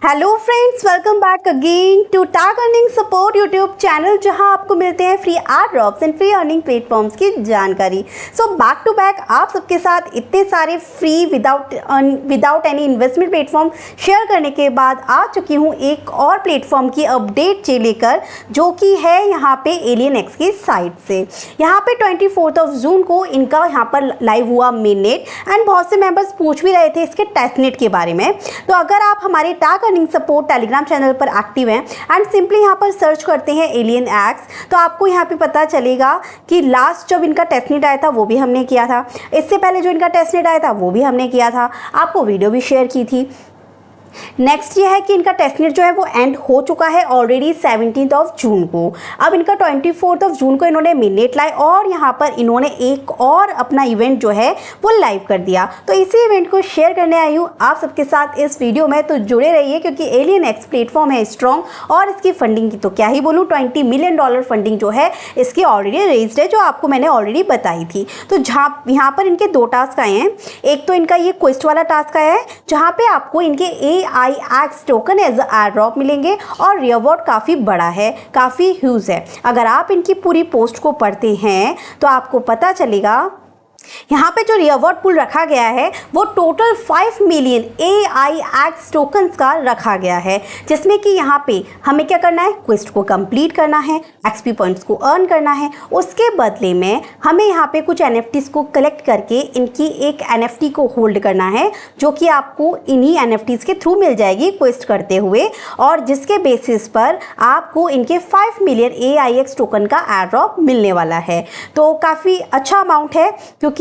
Hello friends, welcome back again to task earning support YouTube channel, जहां आपको मिलते हैं free ad drops and free earning platforms की जानकारी। सो बैक टू बैक आप सबके साथ इतने सारे free without any investment platform share करने के बाद आ चुकी हूं एक और प्लेटफॉर्म की अपडेट लेकर, जो कि है यहाँ पे एलियन एक्स की साइट से। यहाँ पे 24 जून को इनका यहाँ पर लाइव हुआ मेन नेट, एंड बहुत से मेंबर्स पूछ भी रहे थे इसके टेस्ट नेट के बारे में। तो अगर आप हमारे task earning support Telegram channel पर एक्टिव हैं एंड सिंपली यहाँ पर सर्च करते हैं एलियन एक्स, तो आपको यहाँ पे पता चलेगा कि लास्ट जब इनका टेस्ट नेट आया था वो भी हमने किया था, इससे पहले जो इनका टेस्ट नेट आया था वो भी हमने किया था, आपको वीडियो भी शेयर की थी। नेक्स्ट ये है कि इनका टेस्ट नेट जो है वो एंड हो चुका है ऑलरेडी 17 जून को। अब इनका 24 जून को इन्होंने मेन नेट लाए और यहाँ पर इन्होंने एक और अपना इवेंट जो है वो लाइव कर दिया। तो इसी इवेंट को शेयर करने आई हूँ आप सबके साथ इस वीडियो में, तो जुड़े रहिए क्योंकि एलियन एक्स प्लेटफॉर्म है स्ट्रॉन्ग, और इसकी फंडिंग की तो क्या ही बोलूँ, $20 मिलियन फंडिंग जो है इसकी ऑलरेडी रेज्ड है, जो आपको मैंने ऑलरेडी बताई थी। तो जहाँ यहाँ पर इनके दो टास्क आए हैं, एक तो इनका ये क्वेस्ट वाला टास्क आया है जहाँ पे आपको इनके AIX token as air drop मिलेंगे, और रिवॉर्ड काफ़ी बड़ा है, काफ़ी ह्यूज है। अगर आप इनकी पूरी पोस्ट को पढ़ते हैं तो आपको पता चलेगा यहाँ पे जो रिवॉर्ड पूल रखा गया है वो टोटल 5 मिलियन AIX टोकन्स का रखा गया है, जिसमें कि यहाँ पे हमें क्या करना है, क्वेस्ट को कंप्लीट करना है, XP पॉइंट्स को अर्न करना है। उसके बदले में हमें यहाँ पे कुछ NFTs को कलेक्ट करके इनकी एक NFT को होल्ड करना है, जो कि आपको इन्हीं NFTs के थ्रू मिल जाएगी क्वेस्ट करते हुए, और जिसके बेसिस पर आपको इनके 5 मिलियन AIX टोकन का एयर ड्रॉप मिलने वाला है। तो काफ़ी अच्छा अमाउंट है, क्योंकि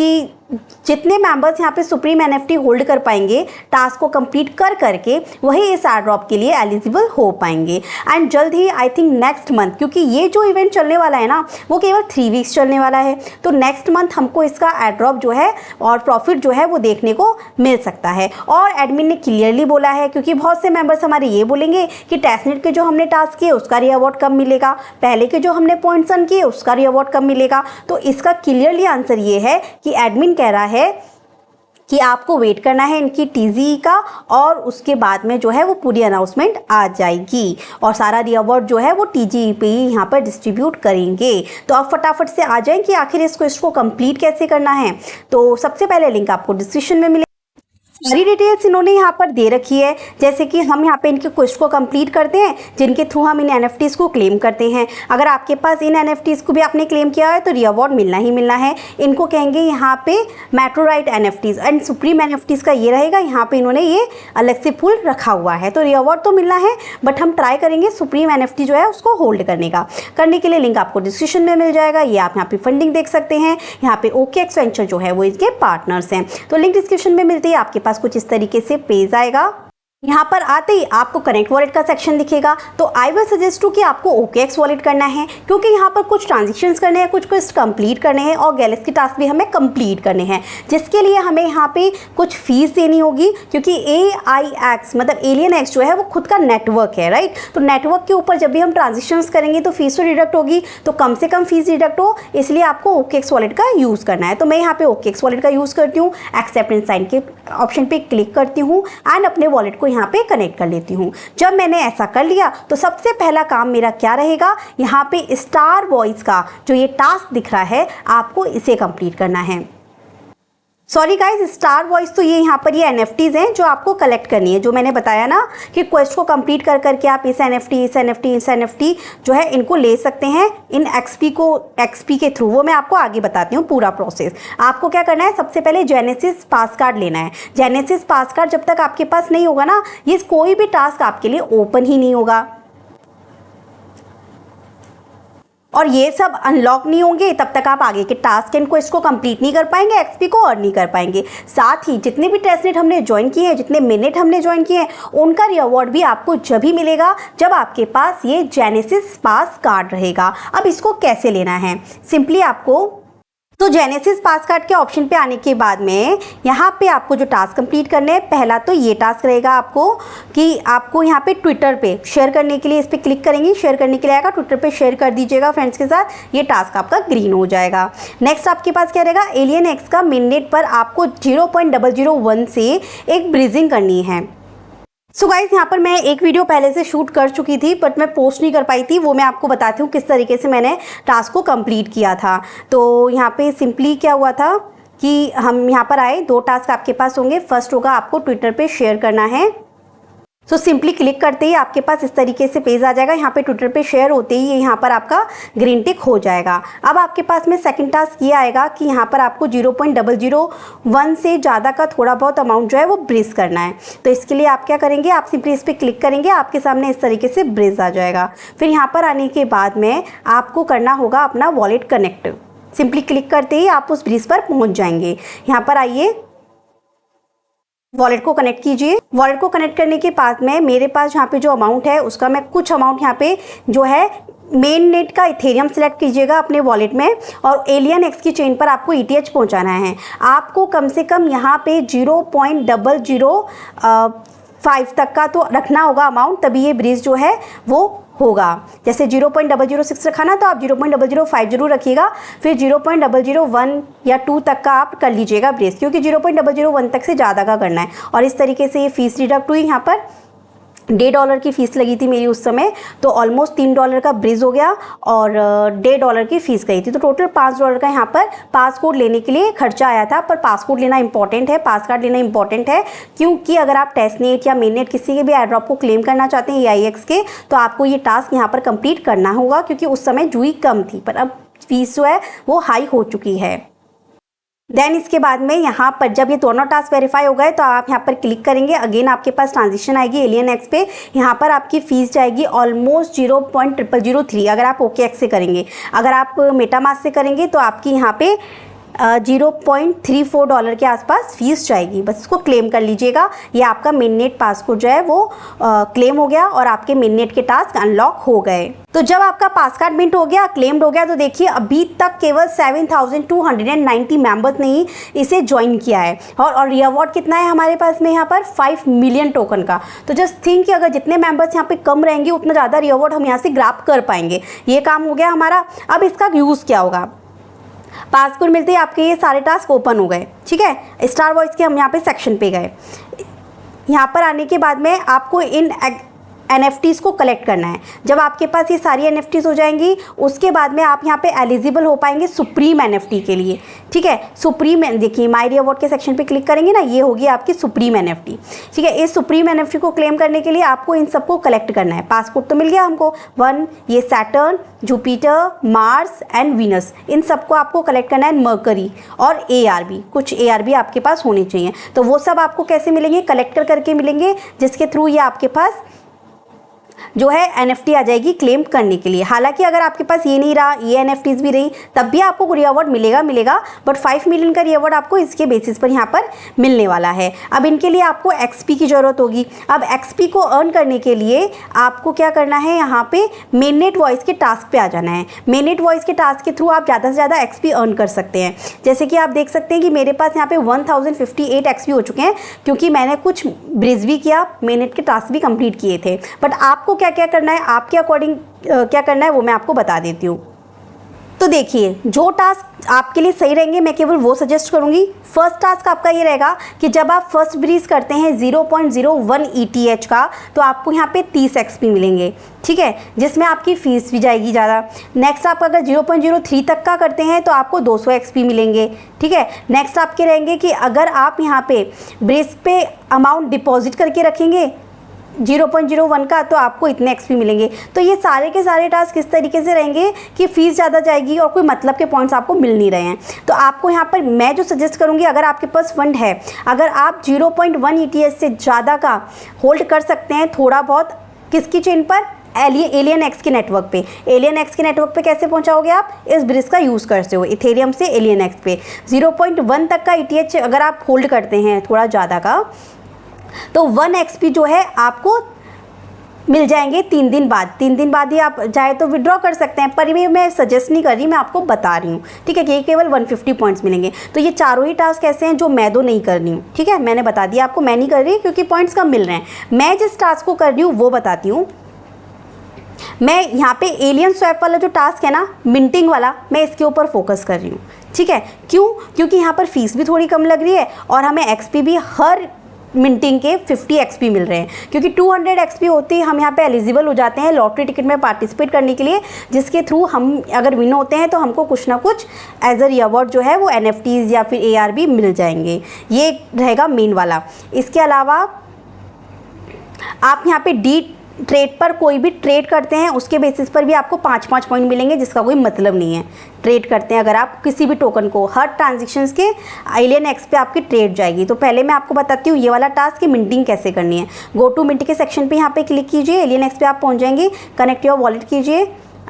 जितने मेंबर्स यहाँ पे सुप्रीम NFT होल्ड कर पाएंगे टास्क को कंप्लीट कर करके, वही इस एयर ड्रॉप के लिए एलिजिबल हो पाएंगे। एंड जल्द ही आई थिंक नेक्स्ट मंथ, क्योंकि ये जो इवेंट चलने वाला है ना वो केवल 3 वीक्स चलने वाला है, तो नेक्स्ट मंथ हमको इसका एयर ड्रॉप जो है और प्रॉफिट जो है वो देखने को मिल सकता है। और एडमिन ने क्लियरली बोला है, क्योंकि बहुत से मेंबर्स हमारे ये बोलेंगे कि टेस्टनेट के जो हमने टास्क किए उसका रिवॉर्ड कम मिलेगा, पहले के जो हमने पॉइंट्स अर्न किए उसका रिवॉर्ड कम मिलेगा। तो इसका क्लियरली आंसर ये है कि एडमिन कह रहा है कि आपको वेट करना है इनकी TGE का, और उसके बाद में जो है वो पूरी अनाउंसमेंट आ जाएगी, और सारा रिवॉर्ड जो है वो TGE पे ही यहाँ पर डिस्ट्रीब्यूट करेंगे। तो आप फटाफट से आ जाएं कि आखिर इस क्वेस्ट को कंप्लीट कैसे करना है। तो सबसे पहले लिंक आपको डिस्क्रिप्शन में मिलेगा, सारी डिटेल्स इन्होंने यहाँ पर दे रखी है। जैसे कि हम यहाँ पे इनके क्वेस्ट को कंप्लीट करते हैं, जिनके थ्रू हम इन NFTs को क्लेम करते हैं। अगर आपके पास इन NFTs को भी आपने क्लेम किया है तो रिवॉर्ड मिलना ही मिलना है। इनको कहेंगे यहाँ पे मेट्रोराइट NFTs, एंड सुप्रीम NFTs का ये रहेगा, यहाँ पे इन्होंने ये अलग से फुल रखा हुआ है। तो रिवॉर्ड तो मिलना है, बट हम ट्राई करेंगे सुप्रीम NFT जो है उसको होल्ड करने का। करने के लिए लिंक आपको डिस्क्रिप्शन में मिल जाएगा। ये आप यहाँ पे फंडिंग देख सकते हैं, यहाँ पे OKX वेंचर जो है वो इसके पार्टनर्स हैं। तो लिंक डिस्क्रिप्शन में मिलती है, आपके पास कुछ इस तरीके से पेज आएगा। यहाँ पर आते ही आपको कनेक्ट वॉलेट का सेक्शन दिखेगा। तो आई विल सजेस्ट टू कि आपको OKX वॉलेट करना है, क्योंकि यहाँ पर कुछ ट्रांजेक्शन्स करने हैं, कुछ क्वेस्ट कंप्लीट करने हैं, और गैलेक्सी टास्क भी हमें कंप्लीट करने हैं, जिसके लिए हमें यहाँ पे कुछ फीस देनी होगी। क्योंकि AIX मतलब एलियन एक्स जो है वो खुद का नेटवर्क है, राइट। तो नेटवर्क के ऊपर जब भी हम ट्रांजेक्शन्स करेंगे तो फीस तो डिडक्ट होगी, तो कम से कम फीस डिडक्ट हो, इसलिए आपको OKX वॉलेट का यूज़ करना है। तो मैं यहाँ पे OKX वॉलेट का यूज़ करती हूँ, एक्सेप्ट एंड साइन के ऑप्शन पे क्लिक करती हूँ एंड अपने वॉलेट को यहाँ पे कनेक्ट कर लेती हूँ। जब मैंने ऐसा कर लिया तो सबसे पहला काम मेरा क्या रहेगा, यहाँ पे स्टार वॉइस का जो ये टास्क दिख रहा है आपको इसे कंप्लीट करना है। सॉरी गाइज, स्टार वॉइस तो ये यहाँ पर ये NFTs हैं जो आपको कलेक्ट करनी है, जो मैंने बताया ना कि क्वेस्ट को कंप्लीट कर करके आप इस NFT जो है इनको ले सकते हैं इन XP के थ्रू। वो मैं आपको आगे बताती हूँ पूरा प्रोसेस। आपको क्या करना है, सबसे पहले जेनेसिस पास कार्ड लेना है। जेनेसिस पास कार्ड जब तक आपके पास नहीं होगा ना, ये कोई भी टास्क आपके लिए ओपन ही नहीं होगा, और ये सब अनलॉक नहीं होंगे तब तक आप आगे के टास्क एंड क्वेस्ट को कंप्लीट नहीं कर पाएंगे, XP को अर्न नहीं कर पाएंगे। साथ ही जितने भी टेस्टनेट हमने ज्वाइन किए हैं, जितने मिनट हमने ज्वाइन किए हैं, उनका रिवॉर्ड भी आपको जब ही मिलेगा जब आपके पास ये जेनेसिस पास कार्ड रहेगा। अब इसको कैसे लेना है, सिंपली आपको तो जेनेसिस पास कार्ड के ऑप्शन पे आने के बाद में यहाँ पे आपको जो टास्क कंप्लीट करने हैं, पहला तो ये टास्क रहेगा आपको कि आपको यहाँ पे ट्विटर पे शेयर करने के लिए इस पर क्लिक करेंगे, शेयर करने के लिए आएगा, ट्विटर पे शेयर कर दीजिएगा फ्रेंड्स के साथ, ये टास्क आपका ग्रीन हो जाएगा। नेक्स्ट आपके पास क्या रहेगा, एलियन एक्स का मिनट पर आपको 0.001 से एक ब्रीजिंग करनी है। सो गाइस, यहाँ पर मैं एक वीडियो पहले से शूट कर चुकी थी बट मैं पोस्ट नहीं कर पाई थी। वो मैं आपको बताती हूँ किस तरीके से मैंने टास्क को कंप्लीट किया था। तो यहाँ पे सिंपली क्या हुआ था कि हम यहाँ पर आए, 2 टास्क आपके पास होंगे। फर्स्ट होगा आपको ट्विटर पे शेयर करना है। सो सिंपली क्लिक करते ही आपके पास इस तरीके से पेज आ जाएगा। यहाँ पे ट्विटर पे शेयर होते ही यहाँ पर आपका ग्रीन टिक हो जाएगा। अब आपके पास में सेकंड टास्क ये आएगा कि यहाँ पर आपको 0.001 से ज़्यादा का थोड़ा बहुत अमाउंट जो है वो ब्रिज करना है। तो इसके लिए आप क्या करेंगे, आप सिंपली इस पर क्लिक करेंगे, आपके सामने इस तरीके से ब्रिज आ जाएगा। फिर यहाँ पर आने के बाद में आपको करना होगा अपना वॉलेट कनेक्ट। सिंपली क्लिक करते ही आप उस ब्रिज पर पहुँच जाएंगे। यहाँ पर आइए, वॉलेट को कनेक्ट कीजिए। वॉलेट को कनेक्ट करने के बाद में मेरे पास यहाँ पे जो अमाउंट है उसका मैं कुछ अमाउंट यहाँ पे जो है मेन नेट का इथेरियम सेलेक्ट कीजिएगा अपने वॉलेट में, और एलियन एक्स की चेन पर आपको ETH पहुँचाना है। आपको कम से कम यहाँ पे 0.005 तक का तो रखना होगा अमाउंट, तभी ये ब्रिज जो है वो होगा। जैसे 0.006 रखा ना, तो आप 0.005 जरूर रखिएगा। फिर 0.001 या 2 तक का आप कर लीजिएगा ब्रेस, क्योंकि 0.001 तक से ज़्यादा का करना है। और इस तरीके से ये फीस डिडक्ट हुई। यहाँ पर $1.5 की फ़ीस लगी थी मेरी उस समय, तो ऑलमोस्ट $3 का ब्रिज हो गया और $1.5 की फ़ीस गई थी। तो टोटल $5 का यहाँ पर पासपोर्ट लेने के लिए खर्चा आया था। पर पासपोर्ट लेना इंपॉर्टेंट है, पास कार्ड लेना इंपॉर्टेंट है, क्योंकि अगर आप टेस्टनेट या मेननेट किसी के भी एयरड्रॉप को क्लेम करना चाहते हैं AIX के, तो आपको ये टास्क यहाँ पर कंप्लीट करना होगा, क्योंकि उस समय जुई कम थी पर अब फीस जो है वो हाई हो चुकी है। देन इसके बाद में यहाँ पर जब ये दोनों टास्क वेरीफाई हो गए तो आप यहाँ पर क्लिक करेंगे। अगेन आपके पास ट्रांजिशन आएगी एलियन एक्स पे। यहाँ पर आपकी फ़ीस जाएगी ऑलमोस्ट 0.0003 अगर आप OKX से करेंगे। अगर आप मेटामास्क से करेंगे तो आपकी यहाँ पे $0.34 के आसपास फीस जाएगी। बस इसको क्लेम कर लीजिएगा। ये आपका मेननेट पासपोर्ट जो है वो क्लेम हो गया और आपके मेननेट के टास्क अनलॉक हो गए। तो जब आपका पास कार्ड मिंट हो गया, क्लेम्ड हो गया, तो देखिए अभी तक केवल 7,290 मेंबर्स ने ही इसे ज्वाइन किया है। और रिवॉर्ड कितना है हमारे पास में यहाँ पर 5 मिलियन टोकन का। तो जस्ट थिंक कि अगर जितने मेंबर्स यहाँ पे कम रहेंगे उतना ज़्यादा रिवॉर्ड हम यहाँ से ग्रैब कर पाएंगे। ये काम हो गया हमारा। अब इसका यूज़ क्या होगा, पासपोर्ट मिलते ही आपके ये सारे टास्क ओपन हो गए। ठीक है, स्टार वॉइस के हम यहाँ पे सेक्शन पे गए। यहाँ पर आने के बाद में आपको इन NFTs को कलेक्ट करना है। जब आपके पास ये सारी NFTs हो जाएंगी उसके बाद में आप यहाँ पे एलिजिबल हो पाएंगे सुप्रीम NFT के लिए। ठीक है, सुप्रीम देखिए माई रिवॉर्ड के सेक्शन पे क्लिक करेंगे ना, ये होगी आपकी सुप्रीम NFT। ठीक है, इस सुप्रीम NFT को क्लेम करने के लिए आपको इन सबको कलेक्ट करना है। पासपोर्ट तो मिल गया हमको 1, ये Saturn, Jupiter, Mars and Venus, इन सबको आपको कलेक्ट करना है। मर्करी और ARB, कुछ ARB आपके पास होने चाहिए। तो वो सब आपको कैसे मिलेंगे, कलेक्ट करके मिलेंगे, जिसके थ्रू ये आपके पास जो है NFT आ जाएगी क्लेम करने के लिए। हालांकि अगर आपके पास ये नहीं रहा, ये NFTs भी रही, तब भी आपको रिवॉर्ड मिलेगा, बट 5 मिलियन का रिवॉर्ड आपको इसके बेसिस पर यहाँ पर मिलने वाला है। अब इनके लिए आपको XP की ज़रूरत होगी। अब XP को अर्न करने के लिए आपको क्या करना है, यहाँ पे मेननेट वॉइस के टास्क पे आ जाना है। मेननेट वॉइस के टास्क के थ्रू आप ज़्यादा से ज़्यादा XP अर्न कर सकते हैं। जैसे कि आप देख सकते हैं कि मेरे पास यहाँ पे 1058 XP हो चुके हैं, क्योंकि मैंने कुछ ब्रिज भी किया, मेननेट के टास्क भी कंप्लीट किए थे। बट आपको क्या क्या करना है, आपके अकॉर्डिंग क्या करना है वो मैं आपको बता देती हूँ। तो देखिए, जो टास्क आपके लिए सही रहेंगे मैं केवल वो सजेस्ट करूँगी। फर्स्ट टास्क आपका ये रहेगा कि जब आप फर्स्ट ब्रीज करते हैं 0.01 ETH का, तो आपको यहाँ पे 30 XP मिलेंगे। ठीक है, जिसमें आपकी फ़ीस भी जाएगी ज़्यादा। नेक्स्ट आप अगर 0.03 तक का करते हैं तो आपको 200 XP मिलेंगे। ठीक है, नेक्स्ट आपके रहेंगे कि अगर आप यहाँ पे ब्रीज पे अमाउंट डिपॉजिट करके रखेंगे 0.01 का, तो आपको इतने XP मिलेंगे। तो ये सारे के सारे टास्क इस तरीके से रहेंगे कि फ़ीस ज़्यादा जाएगी और कोई मतलब के पॉइंट्स आपको मिल नहीं रहे हैं। तो आपको यहाँ पर मैं जो सजेस्ट करूँगी, अगर आपके पास फंड है, अगर आप 0.1 ETH से ज़्यादा का होल्ड कर सकते हैं थोड़ा बहुत, किसकी चेन पर, एलियन एक्स के नेटवर्क पे। एलियन एक्स के नेटवर्क पे कैसे पहुंचाओगे आप, इस ब्रिज का यूज़ करते हो इथेरियम से एलियन एक्स पे। 0.1 तक का ETH अगर आप होल्ड करते हैं थोड़ा ज़्यादा का, तो 1 XP जो है आपको मिल जाएंगे 3 दिन बाद। 3 दिन बाद ही आप चाहे तो विड्रॉ कर सकते हैं, पर ये मैं सजेस्ट नहीं कर रही, मैं आपको बता रही हूँ। ठीक है, कि ये केवल 150 पॉइंट्स मिलेंगे। तो ये चारों ही टास्क ऐसे हैं जो मैं तो नहीं कर रही हूँ। ठीक है, मैंने बता दिया आपको, मैं नहीं कर रही क्योंकि पॉइंट्स कम मिल रहे हैं। मैं जिस टास्क को कर रही हूँ वो बताती हूँ। मैं यहाँ पे एलियन स्वैप वाला जो टास्क है ना, मिंटिंग वाला, मैं इसके ऊपर फोकस कर रही हूँ। ठीक है, क्यों, क्योंकि यहाँ पर फीस भी थोड़ी कम लग रही है और हमें XP भी हर मिंटिंग के 50 एक्सपी मिल रहे हैं, क्योंकि 200 एक्सपी होते ही हम यहाँ पे एलिजिबल हो जाते हैं लॉटरी टिकट में पार्टिसिपेट करने के लिए, जिसके थ्रू हम अगर विन होते हैं तो हमको कुछ ना कुछ एज अ रिवॉर्ड जो है वो NFTs या फिर ARB मिल जाएंगे। ये रहेगा मेन वाला। इसके अलावा आप यहाँ पे डी ट्रेड पर कोई भी ट्रेड करते हैं उसके बेसिस पर भी आपको 5-5 पॉइंट मिलेंगे, जिसका कोई मतलब नहीं है। ट्रेड करते हैं अगर आप किसी भी टोकन को, हर ट्रांजेक्शंस के एलियन एक्स पे आपकी ट्रेड जाएगी। तो पहले मैं आपको बताती हूँ ये वाला टास्क की मिंटिंग कैसे करनी है। गो टू मिंट के सेक्शन पे यहाँ पे क्लिक कीजिए, एलियन एक्स पे आप पहुँच जाएंगे। कनेक्ट योर वॉलेट कीजिए,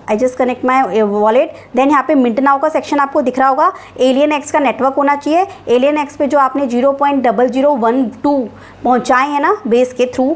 I just connect my wallet. Then यहाँ पे मिंट नाउ का सेक्शन आपको दिख रहा होगा। एलियन एक्स का नेटवर्क होना चाहिए। एलियन एक्स पे जो आपने 0.0012 पहुँचाए हैं ना बेस के थ्रू,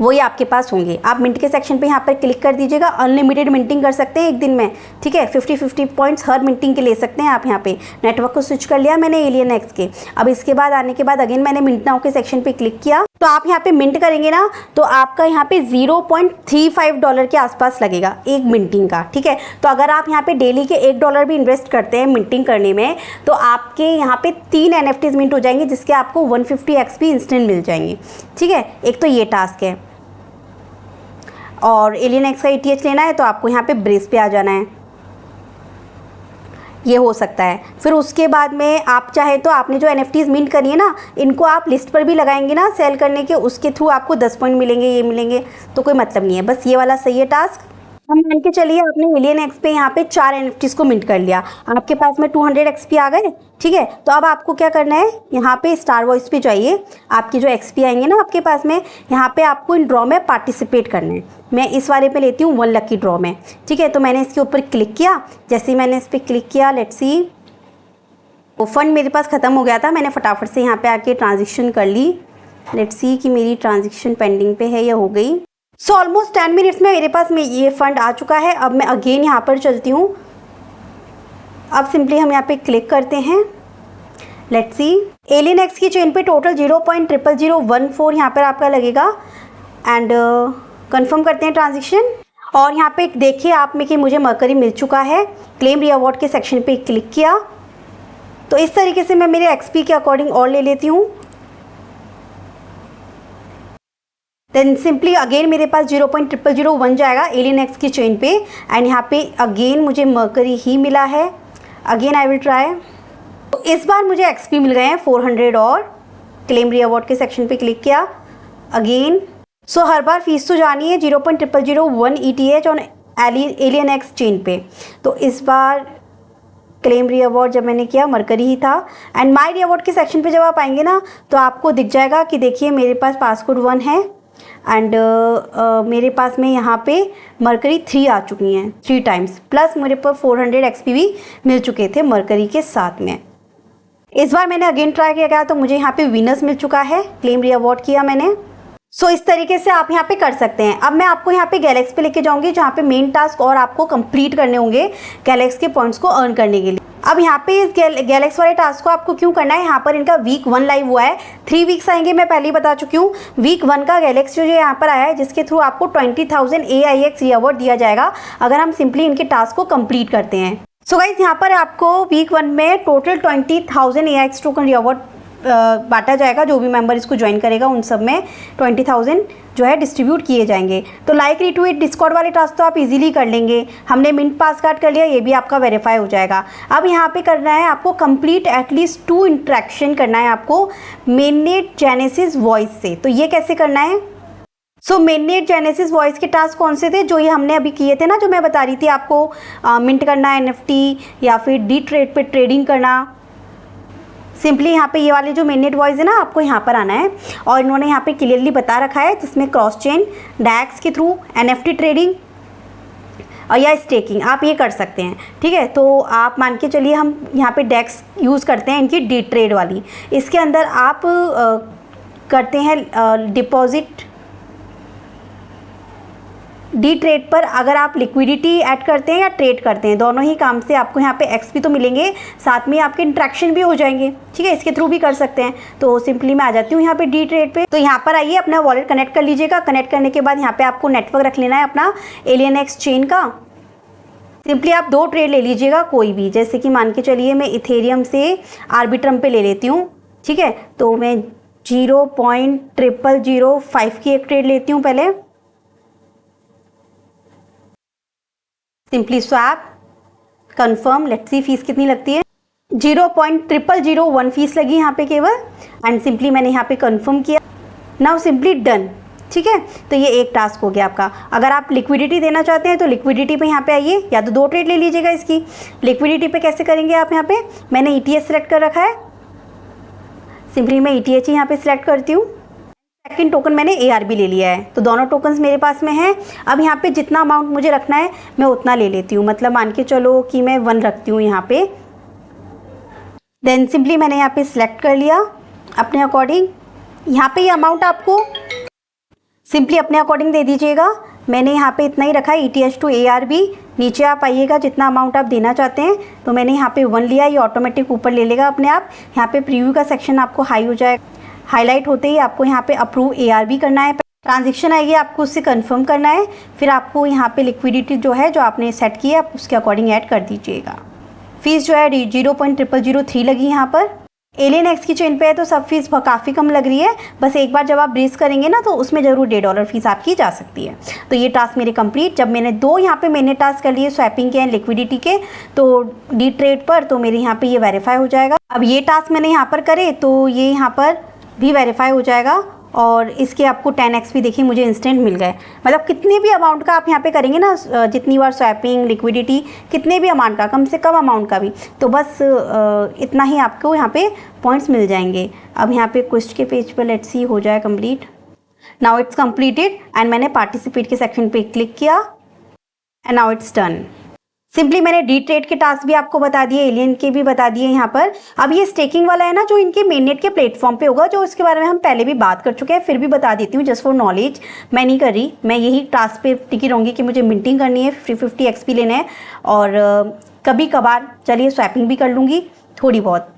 वही आपके पास होंगे। आप मिंट के सेक्शन पे यहाँ पर क्लिक कर दीजिएगा। अनलिमिटेड मिंटिंग कर सकते हैं एक दिन में, ठीक है। 50-50 पॉइंट्स हर मिंटिंग के ले सकते हैं आप। यहाँ पे नेटवर्क को स्विच कर लिया मैंने एलियन एक्स के। अब इसके बाद आने के बाद अगेन मैंने मिंट नाउ के सेक्शन पे क्लिक किया, तो आप यहाँ पे मिंट करेंगे ना तो आपका यहाँ पे $0.35 के आसपास लगेगा एक मिंटिंग का, ठीक है। तो अगर आप यहाँ पे डेली के $1 भी इन्वेस्ट करते हैं मिंटिंग करने में, तो आपके यहाँ पे 3 NFTs मिंट हो जाएंगे, जिसके आपको 150 XP इंस्टेंट मिल जाएंगे, ठीक है। एक तो ये टास्क है। और एलियन एक्स का ETH लेना है तो आपको यहाँ पे ब्रेस पे आ जाना है, ये हो सकता है। फिर उसके बाद में आप चाहे तो आपने जो NFTs मिंट करी है ना, इनको आप लिस्ट पर भी लगाएंगे ना सेल करने के, उसके थ्रू आपको 10 पॉइंट मिलेंगे, ये मिलेंगे, तो कोई मतलब नहीं है। बस ये वाला सही है टास्क। हम मान के चलिए आपने एलियन एक्स पे यहाँ पे 4 NFTs को मिंट कर लिया, आपके पास में 200 XP आ गए, ठीक है। तो अब आपको क्या करना है, यहाँ पे स्टार वॉइस पे जाइए। आपकी जो XP आएंगे ना आपके पास में, यहाँ पे आपको इन ड्रॉ में पार्टिसिपेट करना है। मैं इस वाले पे लेती हूँ 1 लकी ड्रॉ में, ठीक है। तो मैंने इसके ऊपर क्लिक किया। जैसे ही मैंने इस पर क्लिक किया, लेट्स सी, वो फंड मेरे पास ख़त्म हो गया था। मैंने फटाफट से यहाँ पे आके ट्रांजेक्शन कर ली। लेट्स सी कि मेरी ट्रांजेक्शन पेंडिंग पे है या हो गई। सो ऑलमोस्ट 10 मिनट्स में मेरे पास में ये फंड आ चुका है। अब मैं अगेन यहाँ पर चलती हूँ। अब सिंपली हम यहाँ पे क्लिक करते हैं। लेट्स सी, एलियन एक्स की चेन पे टोटल 0.00014 यहाँ पर आपका लगेगा। एंड कंफर्म करते हैं ट्रांजेक्शन। और यहाँ पे देखिए आप में कि मुझे मरकरी मिल चुका है। क्लेम रिवॉर्ड के सेक्शन पे क्लिक किया, तो इस तरीके से मैं मेरे XP के अकॉर्डिंग और ले लेती हूँ। देन सिंपली अगेन मेरे पास 0.0001 जाएगा एलियन एक्स की चेन पे। एंड यहाँ पे अगेन मुझे मरकरी ही मिला है। Again I will try. तो इस बार मुझे XP मिल गए हैं 400 और क्लेम रिवॉर्ड के सेक्शन पे क्लिक किया अगेन। सो हर बार फीस तो जानी है 0.0001 ETH on alien x chain पे। तो इस बार क्लेम रिवॉर्ड जब मैंने किया मरकरी ही था। एंड माई रिवॉर्ड के सेक्शन पे जब आप आएंगे ना तो आपको दिख जाएगा कि देखिए मेरे पास पासकोड 1 है। एंड मेरे पास में यहाँ पे मरकरी 3 आ चुकी हैं 3 टाइम्स, प्लस मेरे पर 400 XP भी मिल चुके थे मरकरी के साथ में। इस बार मैंने अगेन ट्राई किया गया तो मुझे यहाँ पे विनर्स मिल चुका है। क्लेम रिवॉर्ड किया मैंने। सो इस तरीके से आप यहाँ पे कर सकते हैं। अब मैं आपको यहाँ पे गैलेक्स पे लेके जाऊँगी, जहाँ पे मेन टास्क और आपको कंप्लीट करने होंगे गैलेक्स के पॉइंट्स को अर्न करने के लिए। अब यहाँ पे इस गैलेक्स वाले टास्क को आपको क्यों करना है, यहाँ पर इनका वीक 1 लाइव हुआ है। 3 वीक्स आएंगे, मैं पहले ही बता चुकी हूँ। वीक 1 का गैलेक्स जो यहाँ पर आया है, जिसके थ्रू आपको 20,000 AIX रिवॉर्ड दिया जाएगा अगर हम सिंपली इनके टास्क को कंप्लीट करते हैं। सो गाइस, यहाँ पर आपको वीक 1 में टोटल 20,000 AIX टोकन रिवॉर्ड बांटा जाएगा। जो भी मेंबर इसको ज्वाइन करेगा उन सब में 20,000 जो है डिस्ट्रीब्यूट किए जाएंगे। तो लाइक, रिट्वीट, डिस्कॉर्ड वाले टास्क तो आप इजीली कर लेंगे। हमने मिंट पास कार्ड कर लिया, ये भी आपका वेरीफाई हो जाएगा। अब यहाँ पे करना है आपको कंप्लीट एटलीस्ट 2 इंट्रैक्शन करना है आपको मेननेट जेनेसिस वॉइस से। तो ये कैसे करना है? सो मेननेट जेनेसिस वॉइस के टास्क कौन से थे? जो ये हमने अभी किए थे ना, जो मैं बता रही थी आपको, मिंट करना NFT या फिर डी ट्रेड पे ट्रेडिंग करना। सिंपली यहाँ पे ये वाले जो मेननेट वॉइस है ना, आपको यहाँ पर आना है और इन्होंने यहाँ पे क्लियरली बता रखा है, जिसमें क्रॉस चेन, डैक्स के थ्रू NFT ट्रेडिंग और या स्टेकिंग आप ये कर सकते हैं, ठीक है। तो आप मान के चलिए हम यहाँ पे डैक्स यूज़ करते हैं इनकी डी ट्रेड वाली। इसके अंदर आप करते हैं डिपॉजिट। डी ट्रेड पर अगर आप लिक्विडिटी ऐड करते हैं या ट्रेड करते हैं, दोनों ही काम से आपको यहाँ पे XP तो मिलेंगे, साथ में आपके इंट्रैक्शन भी हो जाएंगे, ठीक है। इसके थ्रू भी कर सकते हैं। तो सिंपली मैं आ जाती हूँ यहाँ पे डी ट्रेड पे। तो यहाँ पर आइए, अपना वॉलेट कनेक्ट कर लीजिएगा। कनेक्ट करने के बाद यहाँ पे आपको नेटवर्क रख लेना है अपना एलियन एक्स चेन का। सिंपली आप 2 ट्रेड ले लीजिएगा कोई भी, जैसे कि मान के चलिए मैं इथेरियम से आर्बिट्रम पे ले लेती हूँ, ठीक है। तो मैं 0.0005 की एक ट्रेड लेती हूँ पहले। Simply swap, confirm, let's see fees कितनी लगती है। 0.0001 फीस लगी यहाँ पे केवल, एंड सिंपली मैंने यहाँ पे कंफर्म किया। Now simply done. ठीक है, तो ये एक टास्क हो गया आपका। अगर आप लिक्विडिटी देना चाहते हैं तो लिक्विडिटी पे यहाँ पे आइए, या तो 2 ट्रेड ले लीजिएगा इसकी। लिक्विडिटी पे कैसे करेंगे आप, यहाँ पे मैंने ETH सेलेक्ट कर रखा है, सिंपली मैं ETH ही यहाँ पे सिलेक्ट करती हूँ। सेकंड टोकन मैंने ARB ले लिया है, तो दोनों टोकन्स मेरे पास में हैं। अब यहाँ पे जितना अमाउंट मुझे रखना है मैं उतना ले लेती हूँ, मतलब मान के चलो कि मैं 1 रखती हूँ यहाँ पे। देन सिंपली मैंने यहाँ पे सिलेक्ट कर लिया अपने अकॉर्डिंग। यहाँ पे ये अमाउंट आपको सिंपली अपने अकॉर्डिंग दे दीजिएगा। मैंने यहाँ पे इतना ही रखा है ETH टू ARB। नीचे आप आइएगा, जितना अमाउंट आप देना चाहते हैं, तो मैंने यहाँ पे 1 लिया, ये ऑटोमेटिक ऊपर ले लेगा अपने आप। यहाँ पे प्रीव्यू का सेक्शन आपको हाई हो जाएगा, हाईलाइट होते ही आपको यहाँ पे अप्रूव ARB करना है। ट्रांजेक्शन आएगी, आपको उससे कंफर्म करना है, फिर आपको यहाँ पे लिक्विडिटी जो है जो आपने सेट की है आप उसके अकॉर्डिंग ऐड कर दीजिएगा। फीस जो है 0.0003 लगी यहाँ पर। एलियन एक्स की चेन पे है तो सब फीस काफ़ी कम लग रही है, बस एक बार जब आप ब्रीज करेंगे ना तो उसमें ज़रूर $1.5 फीस आपकी जा सकती है। तो ये टास्क मेरे कंप्लीट। जब मैंने 2 यहाँ पे मैंने टास्क कर लिए स्वैपिंग के एंड लिक्विडिटी के, तो डी ट्रेड पर, तो मेरे यहाँ पे ये वेरीफाई हो जाएगा। अब ये टास्क मैंने यहाँ पर करे तो ये यहाँ पर भी वेरीफाई हो जाएगा, और इसके आपको 10x भी देखिए मुझे इंस्टेंट मिल गए। मतलब कितने भी अमाउंट का आप यहाँ पे करेंगे ना, जितनी बार स्वैपिंग, लिक्विडिटी, कितने भी अमाउंट का, कम से कम अमाउंट का भी, तो बस इतना ही आपको यहाँ पे पॉइंट्स मिल जाएंगे। अब यहाँ पे क्वेश्चन के पेज पर लेट्स सी हो जाए complete. Now it's completed and मैंने पार्टिसिपेट के सेक्शन पे क्लिक किया and now it's done. Simply मैंने डी ट्रेड के टास्क भी आपको बता दिए, एलियन के भी बता दिए यहाँ पर। अब ये स्टेकिंग वाला है ना, जो इनके मेननेट के प्लेटफॉर्म पे होगा, जो इसके बारे में हम पहले भी बात कर चुके हैं, फिर भी बता देती हूँ जस्ट फॉर नॉलेज। मैं नहीं कर रही, मैं यही टास्क पे टिकी रहूँगी कि मुझे मिंटिंग करनी है, 50 XP लेने हैं, और कभी कभार चलिए स्वैपिंग भी कर लूँगी थोड़ी बहुत।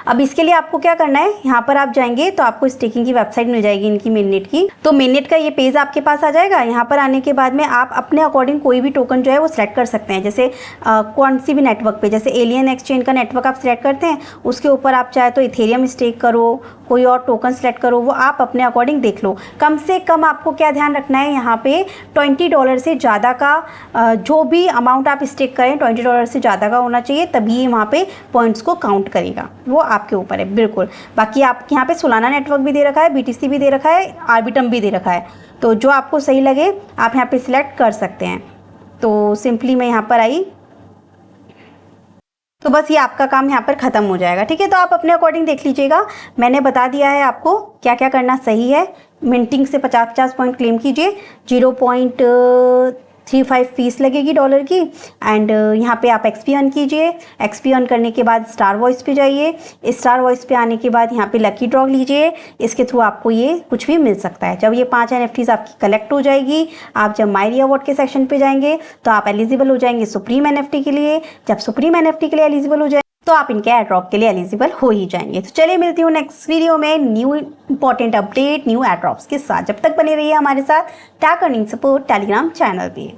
अब इसके लिए आपको क्या करना है, यहाँ पर आप जाएंगे तो आपको स्टेकिंग की वेबसाइट मिल जाएगी इनकी मेननेट की। तो मेननेट का ये पेज आपके पास आ जाएगा। यहाँ पर आने के बाद में आप अपने अकॉर्डिंग कोई भी टोकन जो है वो सिलेक्ट कर सकते हैं। जैसे कौन सी भी नेटवर्क पे, जैसे एलियन एक्सचेंज का नेटवर्क आप सिलेक्ट करते हैं, उसके ऊपर आप चाहे तो इथेरियम स्टेक करो, कोई और टोकन सेलेक्ट करो, वो आप अपने अकॉर्डिंग देख लो। कम से कम आपको क्या ध्यान रखना है, यहाँ पे $20 से ज़्यादा का जो भी अमाउंट आप स्टेक करें $20 से ज़्यादा का होना चाहिए, तभी वहाँ पे पॉइंट्स को काउंट करेगा। वो आपके ऊपर है बिल्कुल। बाकी आप यहाँ पे सोलाना नेटवर्क भी दे रखा है, BTC भी दे रखा है, आर्बिटम भी दे रखा है, तो जो आपको सही लगे आप यहाँ पे सिलेक्ट कर सकते हैं। तो सिंपली मैं यहाँ पर आई, तो बस ये आपका काम यहाँ पर ख़त्म हो जाएगा। ठीक है, तो आप अपने अकॉर्डिंग देख लीजिएगा, मैंने बता दिया है आपको क्या क्या करना सही है। मिंटिंग से 50-50 पॉइंट क्लेम कीजिए, 0.35 फीस लगेगी डॉलर की, एंड यहाँ पे आप XP अर्न कीजिए। XP अर्न करने के बाद स्टार वॉइस पे जाइए, स्टार वॉइस पे आने के बाद यहाँ पे लकी ड्रॉ लीजिए, इसके थ्रू आपको ये कुछ भी मिल सकता है। जब ये 5 NFTs आपकी कलेक्ट हो जाएगी, आप जब माई रिवॉर्ड के सेक्शन पे जाएंगे तो आप एलिजिबल हो जाएंगे सुप्रीम NFT के लिए। जब सुप्रीम NFT के लिए एलिजिबल हो जाए तो आप इनके एयर ड्रॉप के लिए एलिजिबल हो ही जाएंगे। तो चलिए मिलती हूँ नेक्स्ट वीडियो में new important update, new air drops के साथ। जब तक बने रहिए हमारे साथ tag earning support Telegram channel पे।